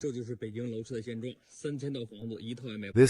This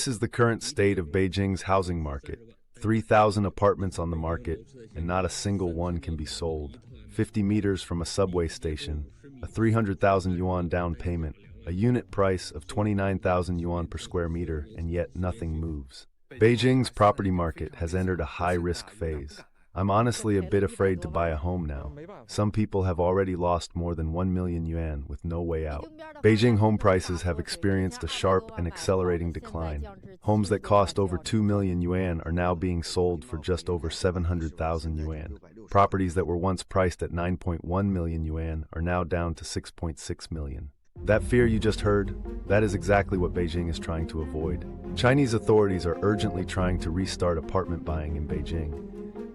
is the current state of Beijing's housing market. 3,000 apartments on the market, and not a single one can be sold. 50 meters from a subway station, a 300,000 yuan down payment, a unit price of 29,000 yuan per square meter, and yet nothing moves. Beijing's property market has entered a high-risk phase. I'm honestly a bit afraid to buy a home now. Some people have already lost more than 1 million yuan with no way out. Beijing home prices have experienced a sharp and accelerating decline. Homes that cost over 2 million yuan are now being sold for just over 700,000 yuan. Properties that were once priced at 9.1 million yuan are now down to 6.6 million. That fear you just heard, that is exactly what Beijing is trying to avoid. Chinese authorities are urgently trying to restart apartment buying in Beijing.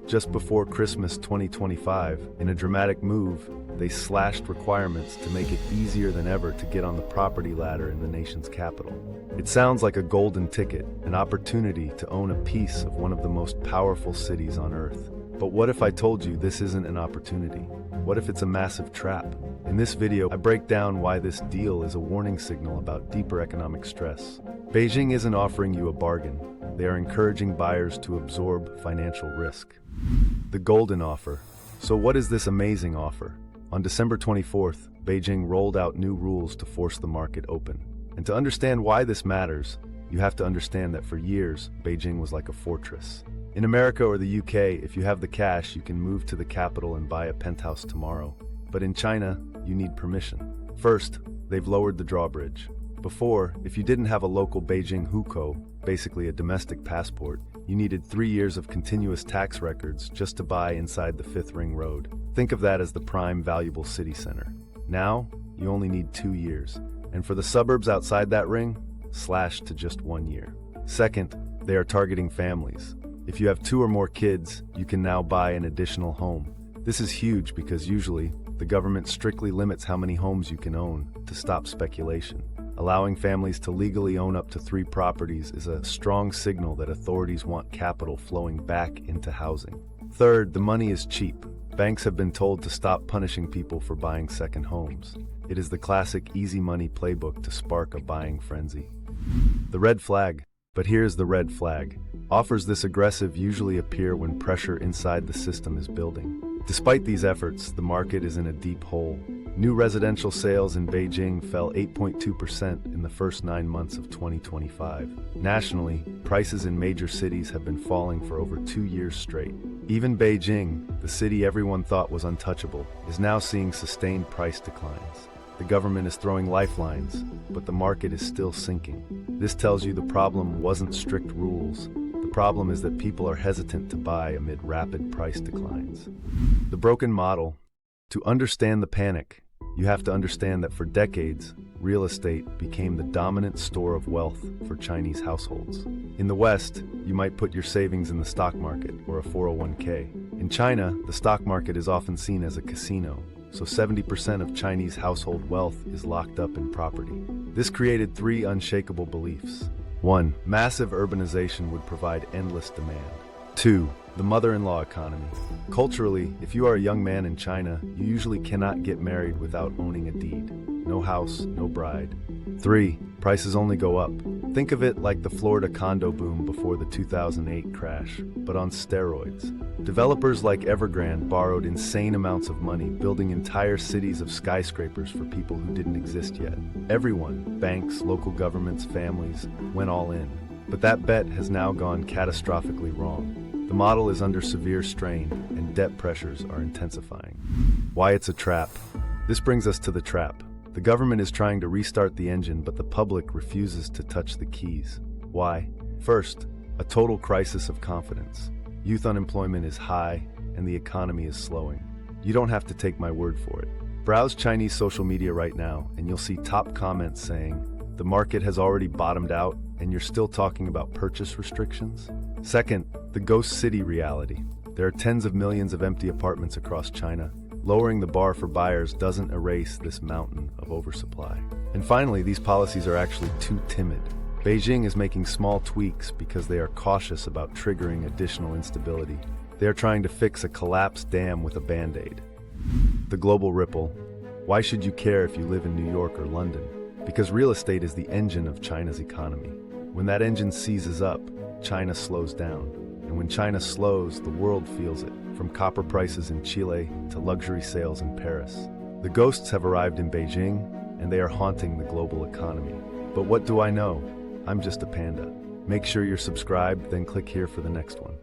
Just before Christmas 2025, in a dramatic move, they slashed requirements to make it easier than ever to get on the property ladder in the nation's capital. It sounds like a golden ticket, an opportunity to own a piece of one of the most powerful cities on earth. But what if I told you this isn't an opportunity? What if it's a massive trap? In this video, I break down why this deal is a warning signal about deeper economic stress. Beijing isn't offering you a bargain. They are encouraging buyers to absorb financial risk. The golden offer. So what is this amazing offer? On December 24th, Beijing rolled out new rules to force the market open. And to understand why this matters, you have to understand that for years, Beijing was like a fortress. In America or the UK, if you have the cash, you can move to the capital and buy a penthouse tomorrow. But in China, you need permission. First, they've lowered the drawbridge. Before, if you didn't have a local Beijing hukou, basically a domestic passport, you needed 3 years of continuous tax records just to buy inside the 5th Ring Road. Think of that as the prime valuable city center. Now, you only need 2 years. And for the suburbs outside that ring, slashed to just 1 year. Second, they are targeting families. If you have 2 or more kids, you can now buy an additional home. This is huge because usually, the government strictly limits how many homes you can own to stop speculation. Allowing families to legally own up to 3 properties is a strong signal that authorities want capital flowing back into housing. Third, the money is cheap. Banks have been told to stop punishing people for buying second homes. It is the classic easy money playbook to spark a buying frenzy. The red flag. But here's the red flag. Offers this aggressive usually appear when pressure inside the system is building. Despite these efforts, the market is in a deep hole. New residential sales in Beijing fell 8.2% in the first 9 months of 2025. Nationally, prices in major cities have been falling for over 2 years straight. Even Beijing, the city everyone thought was untouchable, is now seeing sustained price declines. The government is throwing lifelines, but the market is still sinking. This tells you the problem wasn't strict rules. The problem is that people are hesitant to buy amid rapid price declines. The broken model. To understand the panic, you have to understand that for decades, real estate became the dominant store of wealth for Chinese households. In the West, you might put your savings in the stock market or a 401k. In China, the stock market is often seen as a casino, so 70% of Chinese household wealth is locked up in property. This created 3 unshakable beliefs. 1. Massive urbanization would provide endless demand. 2. The mother-in-law economy. Culturally, if you are a young man in China, you usually cannot get married without owning a deed. No house, no bride. 3. Prices only go up. Think of it like the Florida condo boom before the 2008 crash, but on steroids. Developers like Evergrande borrowed insane amounts of money, building entire cities of skyscrapers for people who didn't exist yet. Everyone, banks, local governments, families, went all in. But that bet has now gone catastrophically wrong. The model is under severe strain, and debt pressures are intensifying. Why it's a trap? This brings us to the trap. The government is trying to restart the engine, but the public refuses to touch the keys. Why? First, a total crisis of confidence. Youth unemployment is high, and the economy is slowing. You don't have to take my word for it. Browse Chinese social media right now, and you'll see top comments saying, "The market has already bottomed out, and you're still talking about purchase restrictions?" Second, the ghost city reality. There are tens of millions of empty apartments across China. Lowering the bar for buyers doesn't erase this mountain of oversupply. And finally, these policies are actually too timid. Beijing is making small tweaks because they are cautious about triggering additional instability. They are trying to fix a collapsed dam with a band-aid. The global ripple. Why should you care if you live in New York or London? Because real estate is the engine of China's economy. When that engine seizes up, China slows down. And when China slows, the world feels it, from copper prices in Chile to luxury sales in Paris. The ghosts have arrived in Beijing, and they are haunting the global economy. But what do I know? I'm just a panda. Make sure you're subscribed, then click here for the next one.